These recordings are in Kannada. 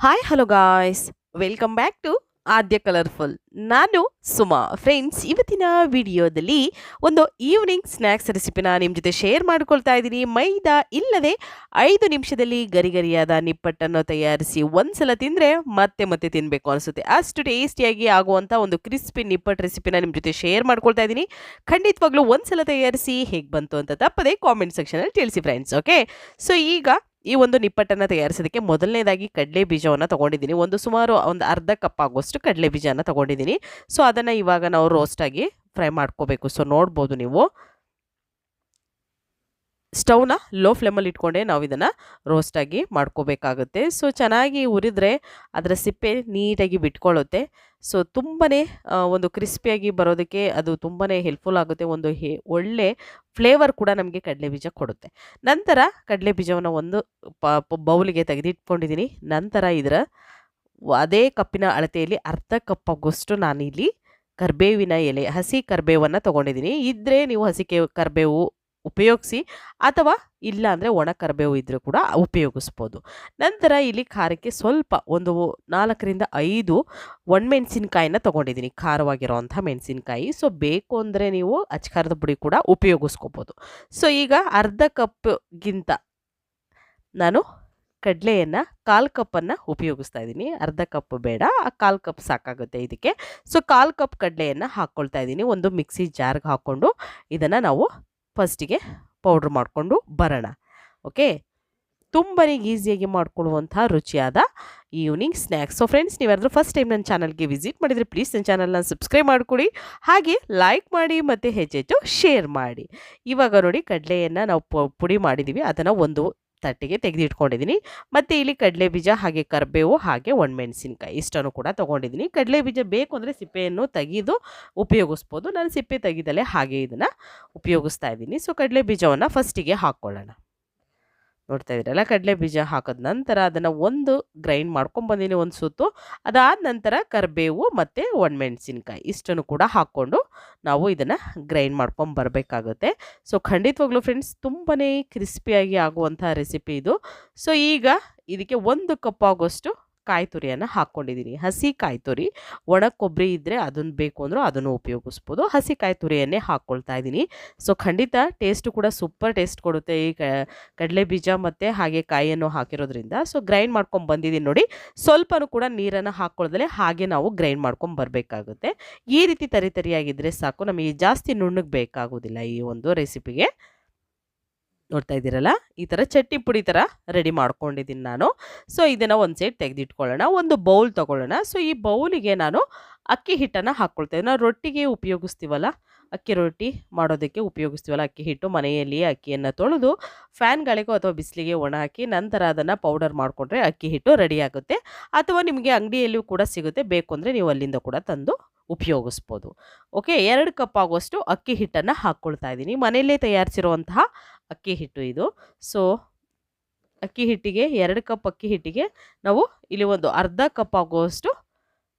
Hi hello guys, welcome back to Adya colourful. ನಾನು ಸುಮಾ. ಫ್ರೆಂಡ್ಸ್, ಇವತ್ತಿನ ವಿಡಿಯೋದಲ್ಲಿ ಒಂದು ಈವ್ನಿಂಗ್ ಸ್ನ್ಯಾಕ್ಸ್ ರೆಸಿಪಿನ ನಿಮ್ಮ ಜೊತೆ ಶೇರ್ ಮಾಡ್ಕೊಳ್ತಾ ಇದ್ದೀನಿ. ಮೈದಾ ಇಲ್ಲದೆ 5 ನಿಮಿಷದಲ್ಲಿ ಗರಿಗರಿಯಾದ ನಿಪ್ಪಟ್ಟನ್ನು ತಯಾರಿಸಿ ಒಂದ್ಸಲ ತಿಂದರೆ ಮತ್ತೆ ಮತ್ತೆ ತಿನ್ನಬೇಕು ಅನಿಸುತ್ತೆ. ಅಷ್ಟು ಟೇಸ್ಟಿಯಾಗಿ ಆಗುವಂಥ ಒಂದು ಕ್ರಿಸ್ಪಿ ನಿಪ್ಪಟ್ಟು ರೆಸಿಪಿನ ನಿಮ್ಮ ಜೊತೆ ಶೇರ್ ಮಾಡ್ಕೊಳ್ತಾ ಇದ್ದೀನಿ. ಖಂಡಿತವಾಗ್ಲೂ ಒಂದ್ಸಲ ತಯಾರಿಸಿ ಹೇಗೆ ಬಂತು ಅಂತ ತಪ್ಪದೆ ಕಾಮೆಂಟ್ ಸೆಕ್ಷನಲ್ಲಿ ತಿಳಿಸಿ ಫ್ರೆಂಡ್ಸ್. ಓಕೆ, ಸೊ ಈಗ ಈ ಒಂದು ನಿಪ್ಪಟ್ಟನ್ನು ತಯಾರಿಸೋದಕ್ಕೆ ಮೊದಲನೇದಾಗಿ ಕಡಲೆ ಬೀಜವನ್ನು ತೊಗೊಂಡಿದ್ದೀನಿ. ಸುಮಾರು ಒಂದು ಅರ್ಧ ಕಪ್ ಆಗುವಷ್ಟು ಕಡಲೆ ಬೀಜನ ತೊಗೊಂಡಿದ್ದೀನಿ. ಸೊ ಅದನ್ನು ಇವಾಗ ನಾವು ರೋಸ್ಟಾಗಿ ಫ್ರೈ ಮಾಡ್ಕೋಬೇಕು. ಸೊ ನೋಡ್ಬೋದು ನೀವು, ಸ್ಟವ್ನ ಲೋ ಫ್ಲೇಮಲ್ಲಿ ಇಟ್ಕೊಂಡೆ ನಾವು ಇದನ್ನು ರೋಸ್ಟಾಗಿ ಮಾಡ್ಕೋಬೇಕಾಗುತ್ತೆ. ಸೊ ಚೆನ್ನಾಗಿ ಉರಿದ್ರೆ ಅದರ ಸಿಪ್ಪೆ ನೀಟಾಗಿ ಬಿಟ್ಕೊಳ್ಳುತ್ತೆ. ಸೊ ತುಂಬಾ ಒಂದು ಕ್ರಿಸ್ಪಿಯಾಗಿ ಬರೋದಕ್ಕೆ ಅದು ತುಂಬಾ ಹೆಲ್ಪ್ಫುಲ್ ಆಗುತ್ತೆ. ಒಂದು ಒಳ್ಳೆ ಫ್ಲೇವರ್ ಕೂಡ ನಮಗೆ ಕಡಲೆ ಬೀಜ ಕೊಡುತ್ತೆ. ನಂತರ ಕಡಲೆ ಬೀಜವನ್ನು ಒಂದು ಬೌಲಿಗೆ ತೆಗೆದಿಟ್ಕೊಂಡಿದ್ದೀನಿ. ನಂತರ ಇದರ ಅದೇ ಕಪ್ಪಿನ ಅಳತೆಯಲ್ಲಿ ಅರ್ಧ ಕಪ್ ಆಗೋಷ್ಟು ನಾನಿಲ್ಲಿ ಕರಿಬೇವಿನ ಎಲೆ, ಹಸಿ ಕರಿಬೇವನ್ನು ತೊಗೊಂಡಿದ್ದೀನಿ. ಇದ್ದರೆ ನೀವು ಹಸಿ ಕರಿಬೇವು ಉಪಯೋಗಿಸಿ, ಅಥವಾ ಇಲ್ಲ ಅಂದರೆ ಒಣ ಕರಿಬೇವು ಇದ್ದರೂ ಕೂಡ ಉಪಯೋಗಿಸ್ಬೋದು. ನಂತರ ಇಲ್ಲಿ ಖಾರಕ್ಕೆ ಸ್ವಲ್ಪ ಒಂದು 4 ರಿಂದ 5 ಒಣಮೆಣಸಿನ್ಕಾಯಿನ ತೊಗೊಂಡಿದ್ದೀನಿ, ಖಾರವಾಗಿರೋವಂಥ ಮೆಣಸಿನ್ಕಾಯಿ. ಸೊ ಬೇಕು ಅಂದರೆ ನೀವು ಅಚ್ಕಾರದ ಪುಡಿ ಕೂಡ ಉಪಯೋಗಿಸ್ಕೋಬೋದು. ಸೊ ಈಗ ಅರ್ಧ ಕಪ್ಗಿಂತ ನಾನು ಕಡಲೆಯನ್ನು 1/4 ಕಪ್ಪನ್ನು ಉಪಯೋಗಿಸ್ತಾ ಇದ್ದೀನಿ. ಅರ್ಧ ಕಪ್ ಬೇಡ, 1/4 ಕಪ್ ಸಾಕಾಗುತ್ತೆ ಇದಕ್ಕೆ. ಸೊ 1/4 ಕಪ್ ಕಡಲೆಯನ್ನು ಹಾಕ್ಕೊಳ್ತಾ ಇದ್ದೀನಿ. ಒಂದು ಮಿಕ್ಸಿ ಜಾರ್ಗೆ ಹಾಕ್ಕೊಂಡು ಇದನ್ನು ನಾವು ಫಸ್ಟಿಗೆ ಪೌಡ್ರ್ ಮಾಡಿಕೊಂಡು ಬರೋಣ. ಓಕೆ, ತುಂಬಾ ಈಸಿಯಾಗಿ ಮಾಡ್ಕೊಳ್ಳುವಂಥ ರುಚಿಯಾದ ಈವ್ನಿಂಗ್ ಸ್ನ್ಯಾಕ್ಸ್. ಸೊ ಫ್ರೆಂಡ್ಸ್, ನೀವ್ಯಾರಾದ್ರೂ ಫಸ್ಟ್ ಟೈಮ್ ನನ್ನ ಚಾನಲ್ಗೆ ವಿಸಿಟ್ ಮಾಡಿದರೆ ಪ್ಲೀಸ್ ನನ್ನ ಚಾನಲ್ನ ಸಬ್ಸ್ಕ್ರೈಬ್ ಮಾಡಿಕೊಡಿ, ಹಾಗೆ ಲೈಕ್ ಮಾಡಿ ಮತ್ತು ಹೆಚ್ಚೆಚ್ಚು ಶೇರ್ ಮಾಡಿ. ಇವಾಗ ನೋಡಿ, ಕಡಲೆಯನ್ನು ನಾವು ಪುಡಿ ಮಾಡಿದ್ದೀವಿ, ಅದನ್ನು ಒಂದು ತಟ್ಟೆಗೆ ತೆಗೆದಿಟ್ಕೊಂಡಿದ್ದೀನಿ. ಮತ್ತು ಇಲ್ಲಿ ಕಡಲೆ ಬೀಜ, ಹಾಗೆ ಕರಿಬೇವು, ಹಾಗೆ ಒಣಮೆಣಸಿನ್ಕಾಯಿ ಇಷ್ಟನ್ನು ಕೂಡ ತೊಗೊಂಡಿದ್ದೀನಿ. ಕಡಲೆ ಬೀಜ ಬೇಕು ಅಂದರೆ ಸಿಪ್ಪೆಯನ್ನು ತೆಗೆದು ಉಪಯೋಗಿಸ್ಬೋದು. ನಾನು ಸಿಪ್ಪೆ ತೆಗೆದಲ್ಲೇ ಹಾಗೆ ಇದನ್ನು ಉಪಯೋಗಿಸ್ತಾ ಇದ್ದೀನಿ. ಸೊ ಕಡಲೆ ಬೀಜವನ್ನು ಫಸ್ಟಿಗೆ ಹಾಕ್ಕೊಳ್ಳೋಣ. ನೋಡ್ತಾ ಇದ್ದೀರಲ್ಲ, ಕಡಲೆ ಬೀಜ ಹಾಕಿದ ನಂತರ ಅದನ್ನು ಒಂದು ಗ್ರೈಂಡ್ ಮಾಡ್ಕೊಂಬಂದಿನಿ ಒಂದು ಸುತ್ತು. ಅದಾದ ನಂತರ ಕರಿಬೇವು ಮತ್ತು ಒಣಮೆಣಸಿನ್ಕಾಯಿ ಇಷ್ಟನ್ನು ಕೂಡ ಹಾಕ್ಕೊಂಡು ನಾವು ಇದನ್ನು ಗ್ರೈಂಡ್ ಮಾಡ್ಕೊಂಬರ್ಬೇಕಾಗುತ್ತೆ. ಸೊ ಖಂಡಿತವಾಗ್ಲೂ ಫ್ರೆಂಡ್ಸ್, ತುಂಬಾ ಕ್ರಿಸ್ಪಿಯಾಗಿ ಆಗುವಂಥ ರೆಸಿಪಿ ಇದು. ಸೊ ಈಗ ಇದಕ್ಕೆ 1 ಕಪ್ ಆಗೋಷ್ಟು ಕಾಯಿ ತುರಿಯನ್ನು ಹಾಕ್ಕೊಂಡಿದ್ದೀನಿ. ಹಸಿ ಕಾಯಿ ತುರಿ, ಒಣ ಕೊಬ್ಬರಿ ಇದ್ದರೆ ಅದನ್ನು ಬೇಕು ಅಂದರೂ ಅದನ್ನು ಉಪಯೋಗಿಸ್ಬೋದು. ಹಸಿ ಕಾಯಿ ತುರಿಯನ್ನೇ ಹಾಕ್ಕೊಳ್ತಾ ಇದ್ದೀನಿ. ಸೊ ಖಂಡಿತ ಟೇಸ್ಟು ಕೂಡ ಸೂಪರ್ ಟೇಸ್ಟ್ ಕೊಡುತ್ತೆ ಈ ಕಡಲೆ ಬೀಜ ಮತ್ತು ಹಾಗೆ ಕಾಯಿಯನ್ನು ಹಾಕಿರೋದ್ರಿಂದ. ಸೊ ಗ್ರೈಂಡ್ ಮಾಡ್ಕೊಂಡು ಬಂದಿದ್ದೀನಿ ನೋಡಿ. ಸ್ವಲ್ಪನೂ ಕೂಡ ನೀರನ್ನು ಹಾಕ್ಕೊಳ್ದಲೇ ಹಾಗೆ ನಾವು ಗ್ರೈಂಡ್ ಮಾಡ್ಕೊಂಡು ಬರಬೇಕಾಗುತ್ತೆ. ಈ ರೀತಿ ತರಿಯಾಗಿದ್ದರೆ ಸಾಕು, ನಮಗೆ ಜಾಸ್ತಿ ನುಣ್ಣಗೆ ಬೇಕಾಗೋದಿಲ್ಲ ಈ ಒಂದು ರೆಸಿಪಿಗೆ. ನೋಡ್ತಾ ಇದ್ದೀರಲ್ಲ, ಈ ಥರ ಚಟ್ನಿ ಪುಡಿ ಥರ ರೆಡಿ ಮಾಡ್ಕೊಂಡಿದ್ದೀನಿ ನಾನು. ಸೊ ಇದನ್ನು ಒಂದು ಸೈಡ್ ತೆಗೆದಿಟ್ಕೊಳ್ಳೋಣ. ಒಂದು ಬೌಲ್ ತೊಗೊಳ್ಳೋಣ. ಸೊ ಈ ಬೌಲಿಗೆ ನಾನು ಅಕ್ಕಿ ಹಿಟ್ಟನ್ನು ಹಾಕ್ಕೊಳ್ತಾ ಇದ್ದೀನಿ. ನಾವು ರೊಟ್ಟಿಗೆ ಉಪಯೋಗಿಸ್ತೀವಲ್ಲ, ಅಕ್ಕಿ ರೊಟ್ಟಿ ಮಾಡೋದಕ್ಕೆ ಉಪಯೋಗಿಸ್ತೀವಲ್ಲ ಅಕ್ಕಿ ಹಿಟ್ಟು, ಮನೆಯಲ್ಲಿಯೇ ಅಕ್ಕಿಯನ್ನು ತೊಳೆದು ಫ್ಯಾನ್ ಗಾಳಿಗೋ ಅಥವಾ ಬಿಸಿಲಿಗೆ ಒಣ ಹಾಕಿ ನಂತರ ಅದನ್ನು ಪೌಡರ್ ಮಾಡಿಕೊಂಡ್ರೆ ಅಕ್ಕಿ ಹಿಟ್ಟು ರೆಡಿ ಆಗುತ್ತೆ. ಅಥವಾ ನಿಮಗೆ ಅಂಗಡಿಯಲ್ಲಿಯೂ ಕೂಡ ಸಿಗುತ್ತೆ, ಬೇಕು ಅಂದರೆ ನೀವು ಅಲ್ಲಿಂದ ಕೂಡ ತಂದು ಉಪಯೋಗಿಸ್ಬೋದು. ಓಕೆ, 2 ಕಪ್ ಆಗುವಷ್ಟು ಅಕ್ಕಿ ಹಿಟ್ಟನ್ನು ಹಾಕ್ಕೊಳ್ತಾ ಇದ್ದೀನಿ. ಮನೆಯಲ್ಲೇ ತಯಾರಿಸಿರುವಂತಹ ಅಕ್ಕಿ ಹಿಟ್ಟು ಇದು. ಸೊ ಅಕ್ಕಿ ಹಿಟ್ಟಿಗೆ 2 ಕಪ್ ಅಕ್ಕಿ ಹಿಟ್ಟಿಗೆ ನಾವು ಇಲ್ಲಿ ಒಂದು ಅರ್ಧ ಕಪ್ ಆಗುವಷ್ಟು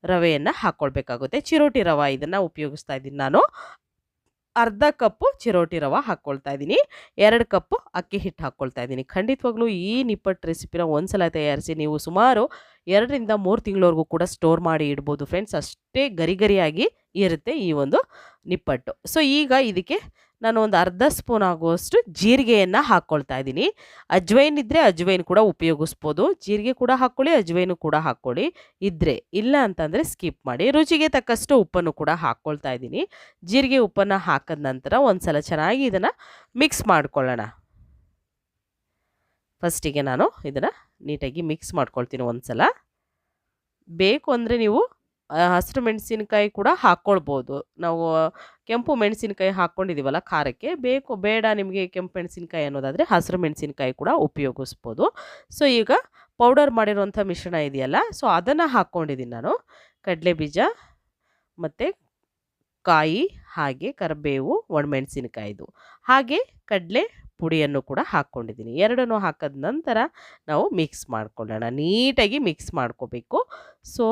ರವೆಯನ್ನು ಹಾಕ್ಕೊಳ್ಬೇಕಾಗುತ್ತೆ. ಚಿರೋಟಿ ರವೆ ಇದನ್ನು ಉಪಯೋಗಿಸ್ತಾ ಇದ್ದೀನಿ ನಾನು. ಅರ್ಧ ಕಪ್ಪು ಚಿರೋಟಿ ರವೆ ಹಾಕ್ಕೊಳ್ತಾ ಇದ್ದೀನಿ. 2 ಕಪ್ಪು ಅಕ್ಕಿ ಹಿಟ್ಟು ಹಾಕ್ಕೊಳ್ತಾ ಇದ್ದೀನಿ. ಖಂಡಿತವಾಗ್ಲೂ ಈ ನಿಪ್ಪಟ್ಟು ರೆಸಿಪಿನ ಒಂದ್ಸಲ ತಯಾರಿಸಿ ನೀವು ಸುಮಾರು 2 ರಿಂದ 3 ತಿಂಗಳವರೆಗೂ ಕೂಡ ಸ್ಟೋರ್ ಮಾಡಿ ಇಡ್ಬೋದು ಫ್ರೆಂಡ್ಸ್. ಅಷ್ಟೇ ಗರಿಗರಿಯಾಗಿ ಇರುತ್ತೆ ಈ ಒಂದು ನಿಪ್ಪಟ್ಟು. ಸೊ ಈಗ ಇದಕ್ಕೆ ನಾನು ಒಂದು ಅರ್ಧ ಸ್ಪೂನ್ ಆಗುವಷ್ಟು ಜೀರಿಗೆಯನ್ನು ಹಾಕ್ಕೊಳ್ತಾ ಇದ್ದೀನಿ. ಅಜ್ವೈನ್ ಇದ್ದರೆ ಅಜ್ವೈನ್ ಕೂಡ ಉಪಯೋಗಿಸ್ಬೋದು. ಜೀರಿಗೆ ಕೂಡ ಹಾಕ್ಕೊಳ್ಳಿ, ಅಜ್ವೈನು ಕೂಡ ಹಾಕ್ಕೊಳ್ಳಿ ಇದ್ದರೆ. ಇಲ್ಲ ಅಂತಂದರೆ ಸ್ಕಿಪ್ ಮಾಡಿ. ರುಚಿಗೆ ತಕ್ಕಷ್ಟು ಉಪ್ಪನ್ನು ಕೂಡ ಹಾಕ್ಕೊಳ್ತಾ ಇದ್ದೀನಿ. ಜೀರಿಗೆ ಉಪ್ಪನ್ನು ಹಾಕಿದ ನಂತರ ಒಂದು ಸಲ ಚೆನ್ನಾಗಿ ಇದನ್ನು ಮಿಕ್ಸ್ ಮಾಡ್ಕೊಳ್ಳೋಣ. ಫಸ್ಟಿಗೆ ನಾನು ಇದನ್ನು ನೀಟಾಗಿ ಮಿಕ್ಸ್ ಮಾಡ್ಕೊಳ್ತೀನಿ ಒಂದು ಸಲ. ಬೇಕು ಅಂದರೆ ನೀವು ಹಸಿರು ಮೆಣಸಿನ್ಕಾಯಿ ಕೂಡ ಹಾಕ್ಕೊಳ್ಬೋದು. ನಾವು ಕೆಂಪು ಮೆಣಸಿನ್ಕಾಯಿ ಹಾಕ್ಕೊಂಡಿದ್ದೀವಲ್ಲ ಖಾರಕ್ಕೆ, ಬೇಡ ನಿಮಗೆ ಕೆಂಪು ಮೆಣಸಿನ್ಕಾಯಿ ಅನ್ನೋದಾದರೆ ಹಸಿರು ಮೆಣಸಿನ್ಕಾಯಿ ಕೂಡ ಉಪಯೋಗಿಸ್ಬೋದು. ಸೊ ಈಗ ಪೌಡರ್ ಮಾಡಿರೋಂಥ ಮಿಶ್ರಣ ಇದೆಯಲ್ಲ, ಸೊ ಅದನ್ನು ಹಾಕ್ಕೊಂಡಿದ್ದೀನಿ ನಾನು. ಕಡಲೆ ಬೀಜ ಮತ್ತು ಕಾಯಿ, ಹಾಗೆ ಕರಿಬೇವು, ಒಣಮೆಣಸಿನ್ಕಾಯಿದು, ಹಾಗೆ ಕಡಲೆ ಪುಡಿಯನ್ನು ಕೂಡ ಹಾಕ್ಕೊಂಡಿದ್ದೀನಿ. ಎರಡನ್ನೂ ಹಾಕಿದ ನಂತರ ನಾವು ಮಿಕ್ಸ್ ಮಾಡ್ಕೊಳ್ಳೋಣ. ನೀಟಾಗಿ ಮಿಕ್ಸ್ ಮಾಡ್ಕೋಬೇಕು. ಸೊ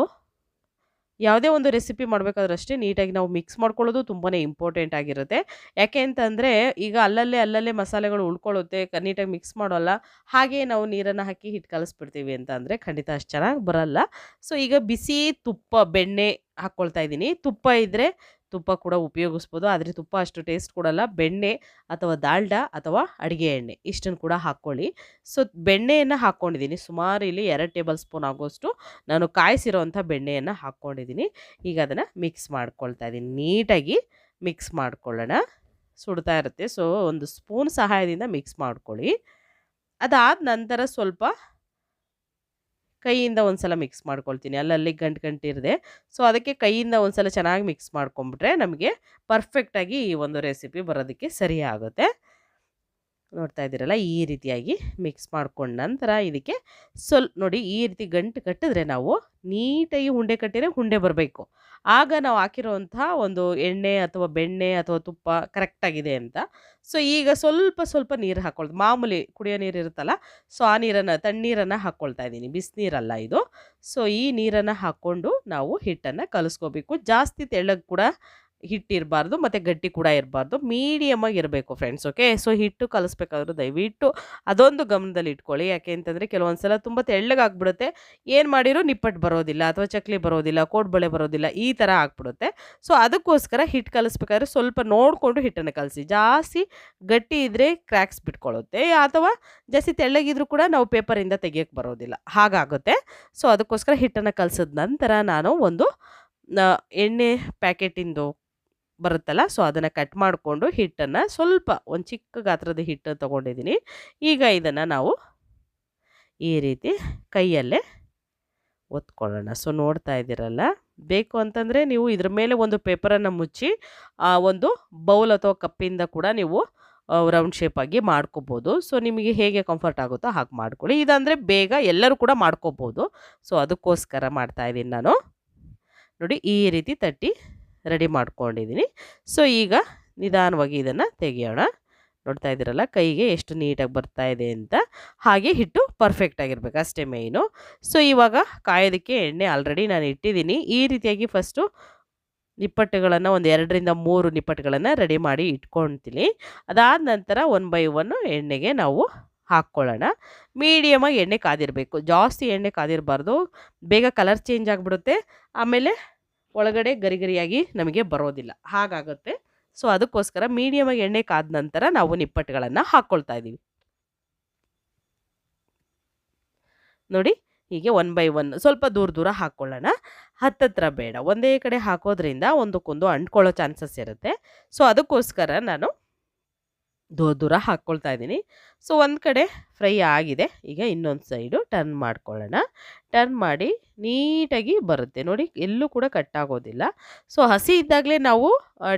ಯಾವುದೇ ಒಂದು ರೆಸಿಪಿ ಮಾಡಬೇಕಾದ್ರೂ ಅಷ್ಟೇ ನೀಟಾಗಿ ನಾವು ಮಿಕ್ಸ್ ಮಾಡ್ಕೊಳ್ಳೋದು ತುಂಬಾ ಇಂಪಾರ್ಟೆಂಟ್ ಆಗಿರುತ್ತೆ. ಯಾಕೆ ಅಂತಂದರೆ ಈಗ ಅಲ್ಲಲ್ಲೇ ಮಸಾಲೆಗಳು ಉಳ್ಕೊಳ್ಳುತ್ತೆ, ನೀಟಾಗಿ ಮಿಕ್ಸ್ ಮಾಡೋಲ್ಲ. ಹಾಗೆಯೇ ನಾವು ನೀರನ್ನು ಹಾಕಿ ಹಿಟ್ಟು ಕಲಿಸ್ಬಿಡ್ತೀವಿ ಅಂತ ಅಂದರೆ ಖಂಡಿತ ಅಷ್ಟು ಚೆನ್ನಾಗಿ ಬರಲ್ಲ. ಸೊ ಈಗ ಬಿಸಿ ತುಪ್ಪ, ಬೆಣ್ಣೆ ಹಾಕ್ಕೊಳ್ತಾ ಇದ್ದೀನಿ. ತುಪ್ಪ ಇದ್ದರೆ ತುಪ್ಪ ಕೂಡ ಉಪಯೋಗಿಸ್ಬೋದು, ಆದರೆ ತುಪ್ಪ ಅಷ್ಟು ಟೇಸ್ಟ್ ಕೊಡಲ್ಲ. ಬೆಣ್ಣೆ ಅಥವಾ ದಾಲ್ಡಾ ಅಥವಾ ಅಡುಗೆ ಎಣ್ಣೆ ಇಷ್ಟನ್ನು ಕೂಡ ಹಾಕ್ಕೊಳ್ಳಿ. ಸೊ ಬೆಣ್ಣೆಯನ್ನು ಹಾಕ್ಕೊಂಡಿದ್ದೀನಿ, ಸುಮಾರು ಇಲ್ಲಿ 2 ಟೇಬಲ್ ಸ್ಪೂನ್ ಆಗೋಷ್ಟು ನಾನು ಕಾಯಿಸಿರೋವಂಥ ಬೆಣ್ಣೆಯನ್ನು ಹಾಕ್ಕೊಂಡಿದ್ದೀನಿ. ಈಗ ಅದನ್ನು ಮಿಕ್ಸ್ ಮಾಡ್ಕೊಳ್ತಾ ಇದ್ದೀನಿ. ನೀಟಾಗಿ ಮಿಕ್ಸ್ ಮಾಡ್ಕೊಳ್ಳೋಣ. ಸುಡ್ತಾ ಇರುತ್ತೆ, ಸೊ ಒಂದು ಸ್ಪೂನ್ ಸಹಾಯದಿಂದ ಮಿಕ್ಸ್ ಮಾಡ್ಕೊಳ್ಳಿ. ಅದಾದ ನಂತರ ಸ್ವಲ್ಪ ಕೈಯಿಂದ ಒಂದು ಸಲ ಮಿಕ್ಸ್ ಮಾಡ್ಕೊಳ್ತೀನಿ, ಅಲ್ಲಲ್ಲಿ ಗಂಟಿರದೆ. ಸೊ ಅದಕ್ಕೆ ಕೈಯಿಂದ ಒಂದು ಸಲ ಚೆನ್ನಾಗಿ ಮಿಕ್ಸ್ ಮಾಡ್ಕೊಂಬಿಟ್ರೆ ನಮಗೆ ಪರ್ಫೆಕ್ಟಾಗಿ ಈ ಒಂದು ರೆಸಿಪಿ ಬರೋದಕ್ಕೆ ಸರಿ ಆಗುತ್ತೆ. ನೋಡ್ತಾ ಇದ್ದೀರಲ್ಲ, ಈ ರೀತಿಯಾಗಿ ಮಿಕ್ಸ್ ಮಾಡ್ಕೊಂಡ ನಂತರ ಇದಕ್ಕೆ ನೋಡಿ ಈ ರೀತಿ ಗಂಟು ಕಟ್ಟಿದ್ರೆ ನಾವು ನೀಟಾಗಿ ಉಂಡೆ ಕಟ್ಟಿದ್ರೆ ಉಂಡೆ ಬರಬೇಕು. ಆಗ ನಾವು ಹಾಕಿರೋವಂಥ ಒಂದು ಎಣ್ಣೆ ಅಥವಾ ಬೆಣ್ಣೆ ಅಥವಾ ತುಪ್ಪ ಕರೆಕ್ಟಾಗಿದೆ ಅಂತ. ಸೊ ಈಗ ಸ್ವಲ್ಪ ನೀರು ಹಾಕ್ಕೊಳ್ದು, ಮಾಮೂಲಿ ಕುಡಿಯೋ ನೀರು ಇರುತ್ತಲ್ಲ, ಸೊ ಆ ನೀರನ್ನು, ತಣ್ಣೀರನ್ನು ಹಾಕ್ಕೊಳ್ತಾ ಇದ್ದೀನಿ, ಬಿಸಿನೀರಲ್ಲ ಇದು. ಸೊ ಈ ನೀರನ್ನು ಹಾಕ್ಕೊಂಡು ನಾವು ಹಿಟ್ಟನ್ನು ಕಲಿಸ್ಕೋಬೇಕು. ಜಾಸ್ತಿ ತೆಳ್ಳಗೆ ಕೂಡ ಹಿಟ್ಟಿರಬಾರ್ದು ಮತ್ತು ಗಟ್ಟಿ ಕೂಡ ಇರಬಾರ್ದು, ಮೀಡಿಯಮಾಗಿ ಇರಬೇಕು ಫ್ರೆಂಡ್ಸ್. ಓಕೆ, ಸೊ ಹಿಟ್ಟು ಕಲಿಸ್ಬೇಕಾದ್ರೂ ದಯವಿಟ್ಟು ಅದೊಂದು ಗಮನದಲ್ಲಿ ಇಟ್ಕೊಳ್ಳಿ. ಯಾಕೆ ಅಂತಂದರೆ ಕೆಲವೊಂದು ಸಲ ತುಂಬ ತೆಳ್ಳಗಾಗ್ಬಿಡುತ್ತೆ, ಏನು ಮಾಡಿರೂ ನಿಪ್ಪಟ್ಟು ಬರೋದಿಲ್ಲ ಅಥವಾ ಚಕ್ಲಿ ಬರೋದಿಲ್ಲ, ಕೋಡ್ಬಳೆ ಬರೋದಿಲ್ಲ, ಈ ಥರ ಆಗ್ಬಿಡುತ್ತೆ. ಸೊ ಅದಕ್ಕೋಸ್ಕರ ಹಿಟ್ಟು ಕಲಿಸ್ಬೇಕಾದ್ರೆ ಸ್ವಲ್ಪ ನೋಡಿಕೊಂಡು ಹಿಟ್ಟನ್ನು ಕಲಿಸಿ. ಜಾಸ್ತಿ ಗಟ್ಟಿ ಇದ್ದರೆ ಕ್ರ್ಯಾಕ್ಸ್ ಬಿಟ್ಕೊಳ್ಳುತ್ತೆ, ಅಥವಾ ಜಾಸ್ತಿ ತೆಳ್ಳಗಿದ್ರೂ ಕೂಡ ನಾವು ಪೇಪರಿಂದ ತೆಗಿಯೋಕ್ಕೆ ಬರೋದಿಲ್ಲ, ಹಾಗಾಗುತ್ತೆ. ಸೊ ಅದಕ್ಕೋಸ್ಕರ ಹಿಟ್ಟನ್ನು ಕಲಿಸಿದ ನಂತರ ನಾನು ಒಂದು ಎಣ್ಣೆ ಪ್ಯಾಕೆಟಿಂದು ಬರುತ್ತಲ್ಲ, ಸೊ ಅದನ್ನು ಕಟ್ ಮಾಡಿಕೊಂಡು ಹಿಟ್ಟನ್ನು ಸ್ವಲ್ಪ ಒಂದು ಚಿಕ್ಕ ಗಾತ್ರದ ಹಿಟ್ಟು ತೊಗೊಂಡಿದ್ದೀನಿ. ಈಗ ಇದನ್ನು ನಾವು ಈ ರೀತಿ ಕೈಯಲ್ಲೇ ಒತ್ಕೊಳ್ಳೋಣ. ಸೊ ನೋಡ್ತಾ ಇದ್ದೀರಲ್ಲ, ಬೇಕು ಅಂತಂದರೆ ನೀವು ಇದ್ರ ಮೇಲೆ ಒಂದು ಪೇಪರನ್ನು ಮುಚ್ಚಿ ಒಂದು ಬೌಲ್ ಅಥವಾ ಕಪ್ಪಿಂದ ಕೂಡ ನೀವು ರೌಂಡ್ ಶೇಪಾಗಿ ಮಾಡ್ಕೋಬೋದು. ಸೊ ನಿಮಗೆ ಹೇಗೆ ಕಂಫರ್ಟ್ ಆಗುತ್ತೋ ಹಾಗೆ ಮಾಡ್ಕೊಳ್ಳಿ. ಇದಂದರೆ ಬೇಗ ಎಲ್ಲರೂ ಕೂಡ ಮಾಡ್ಕೋಬೋದು. ಸೊ ಅದಕ್ಕೋಸ್ಕರ ಮಾಡ್ತಾಯಿದ್ದೀನಿ ನಾನು. ನೋಡಿ ಈ ರೀತಿ ತಟ್ಟಿ ರೆಡಿ ಮಾಡ್ಕೊಂಡಿದ್ದೀನಿ. ಸೊ ಈಗ ನಿಧಾನವಾಗಿ ಇದನ್ನು ತೆಗೆಯೋಣ. ನೋಡ್ತಾ ಇದ್ದೀರಲ್ಲ, ಕೈಗೆ ಎಷ್ಟು ನೀಟಾಗಿ ಬರ್ತಾ ಇದೆ ಅಂತ. ಹಾಗೆ ಹಿಟ್ಟು ಪರ್ಫೆಕ್ಟಾಗಿರ್ಬೇಕು, ಅಷ್ಟೇ ಮೇಯ್ನು. ಸೊ ಇವಾಗ ಕಾಯೋದಕ್ಕೆ ಎಣ್ಣೆ ಆಲ್ರೆಡಿ ನಾನು ಇಟ್ಟಿದ್ದೀನಿ. ಈ ರೀತಿಯಾಗಿ ಫಸ್ಟು ನಿಪ್ಪಟ್ಟುಗಳನ್ನು ಒಂದು 2ರಿಂದ 3 ನಿಪ್ಪಟ್ಟುಗಳನ್ನು ರೆಡಿ ಮಾಡಿ ಇಟ್ಕೊಳ್ತೀನಿ. ಅದಾದ ನಂತರ 1 ಬೈ 1 ಎಣ್ಣೆಗೆ ನಾವು ಹಾಕ್ಕೊಳ್ಳೋಣ. ಮೀಡಿಯಮಾಗಿ ಎಣ್ಣೆ ಕಾದಿರಬೇಕು, ಜಾಸ್ತಿ ಎಣ್ಣೆ ಕಾದಿರಬಾರ್ದು, ಬೇಗ ಕಲರ್ ಚೇಂಜ್ ಆಗಿಬಿಡುತ್ತೆ, ಆಮೇಲೆ ಒಳಗಡೆ ಗರಿಯಾಗಿ ನಮಗೆ ಬರೋದಿಲ್ಲ, ಹಾಗಾಗುತ್ತೆ. ಸೊ ಅದಕ್ಕೋಸ್ಕರ ಮೀಡಿಯಮಾಗಿ ಎಣ್ಣೆ ಕಾದ ನಂತರ ನಾವು ನಿಪ್ಪಟ್ಟುಗಳನ್ನು ಹಾಕ್ಕೊಳ್ತಾ ಇದ್ದೀವಿ. ನೋಡಿ ಹೀಗೆ 1 ಬೈ 1 ಸ್ವಲ್ಪ ದೂರ ಹಾಕ್ಕೊಳ್ಳೋಣ, ಹತ್ತತ್ರ ಬೇಡ. ಒಂದೇ ಕಡೆ ಹಾಕೋದ್ರಿಂದ ಒಂದಕ್ಕೊಂದು ಅಂಟ್ಕೊಳ್ಳೋ ಚಾನ್ಸಸ್ ಇರುತ್ತೆ. ಸೊ ಅದಕ್ಕೋಸ್ಕರ ನಾನು ದೂರ ಹಾಕ್ಕೊಳ್ತಾ ಇದ್ದೀನಿ. ಸೊ ಒಂದು ಕಡೆ ಫ್ರೈ ಆಗಿದೆ, ಈಗ ಇನ್ನೊಂದು ಸೈಡು ಟರ್ನ್ ಮಾಡ್ಕೊಳ್ಳೋಣ. ಟರ್ನ್ ಮಾಡಿ ನೀಟಾಗಿ ಬರುತ್ತೆ ನೋಡಿ, ಎಲ್ಲೂ ಕೂಡ ಕಟ್ಟಾಗೋದಿಲ್ಲ. ಸೊ ಹಸಿ ಇದ್ದಾಗಲೇ ನಾವು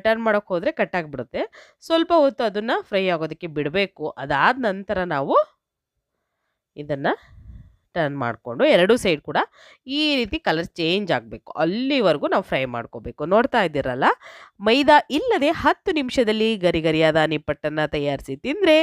ಟರ್ನ್ ಮಾಡೋಕ್ಕೆ ಹೋದರೆ ಕಟ್ಟಾಗಿಬಿಡುತ್ತೆ. ಸ್ವಲ್ಪ ಹೊತ್ತು ಅದನ್ನು ಫ್ರೈ ಆಗೋದಕ್ಕೆ ಬಿಡಬೇಕು. ಅದಾದ ನಂತರ ನಾವು ಇದನ್ನು ಟರ್ನ್ ಮಾಡಿಕೊಂಡು 2 ಸೈಡ್ ಕೂಡ ಈ ರೀತಿ ಕಲರ್ ಚೇಂಜ್ ಆಗಬೇಕು, ಅಲ್ಲಿವರೆಗೂ ನಾವು ಫ್ರೈ ಮಾಡ್ಕೋಬೇಕು. ನೋಡ್ತಾ ಇದ್ದೀರಲ್ಲ, ಮೈದಾ ಇಲ್ಲದೆ 10 ನಿಮಿಷದಲ್ಲಿ ಗರಿಯಾದ ನಿಪ್ಪಟ್ಟನ್ನು ತಯಾರಿಸಿ ತಿಂದರೆ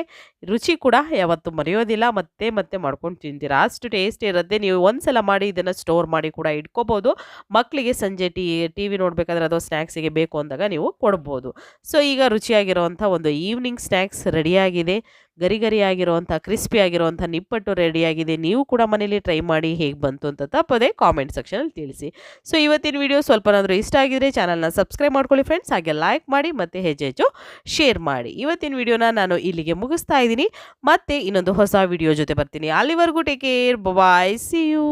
ರುಚಿ ಕೂಡ ಯಾವತ್ತೂ ಮರೆಯೋದಿಲ್ಲ, ಮತ್ತೆ ಮಾಡ್ಕೊಂಡು ತಿಂತೀರಾ, ಅಷ್ಟು ಟೇಸ್ಟ್ ಇರುತ್ತೆ. ನೀವು ಒಂದ್ಸಲ ಮಾಡಿ ಇದನ್ನು ಸ್ಟೋರ್ ಮಾಡಿ ಕೂಡ ಇಟ್ಕೋಬೋದು. ಮಕ್ಕಳಿಗೆ ಸಂಜೆ ಟಿ ವಿ ನೋಡಬೇಕಾದ್ರೆ ಅಥವಾ ಸ್ನ್ಯಾಕ್ಸಿಗೆ ಬೇಕು ಅಂದಾಗ ನೀವು ಕೊಡ್ಬೋದು. ಸೊ ಈಗ ರುಚಿಯಾಗಿರುವಂಥ ಒಂದು ಈವ್ನಿಂಗ್ ಸ್ನ್ಯಾಕ್ಸ್ ರೆಡಿಯಾಗಿದೆ. ಗರಿಯಾಗಿರುವಂಥ ಕ್ರಿಸ್ಪಿ ಆಗಿರುವಂಥ ನಿಪ್ಪಟ್ಟು ರೆಡಿಯಾಗಿದೆ. ನೀವು ಕೂಡ ಮನೇಲಿ ಟ್ರೈ ಮಾಡಿ ಹೇಗೆ ಬಂತು ಅಂತ ತಪ್ಪದೆ ಕಾಮೆಂಟ್ ಸೆಕ್ಷನಲ್ಲಿ ತಿಳಿಸಿ. ಸೊ ಇವತ್ತಿನ ವಿಡಿಯೋ ಸ್ವಲ್ಪನಾದರೂ ಇಷ್ಟ ಆಗಿದ್ರೆ ಚಾನಲ್ನ ಸಬ್ಸ್ಕ್ರೈಬ್ ಮಾಡ್ಕೊಳ್ಳಿ ಫ್ರೆಂಡ್ಸ್, ಹಾಗೆ ಲೈಕ್ ಮಾಡಿ ಮತ್ತು ಹೆಚ್ಚು ಶೇರ್ ಮಾಡಿ. ಇವತ್ತಿನ ವಿಡಿಯೋನ ನಾನು ಇಲ್ಲಿಗೆ ಮುಗಿಸ್ತಾ ಇದ್ದೀನಿ. ಮತ್ತೆ ಇನ್ನೊಂದು ಹೊಸ ವಿಡಿಯೋ ಜೊತೆ ಬರ್ತೀನಿ. ಅಲ್ಲಿವರೆಗೂ take care, bye, see you.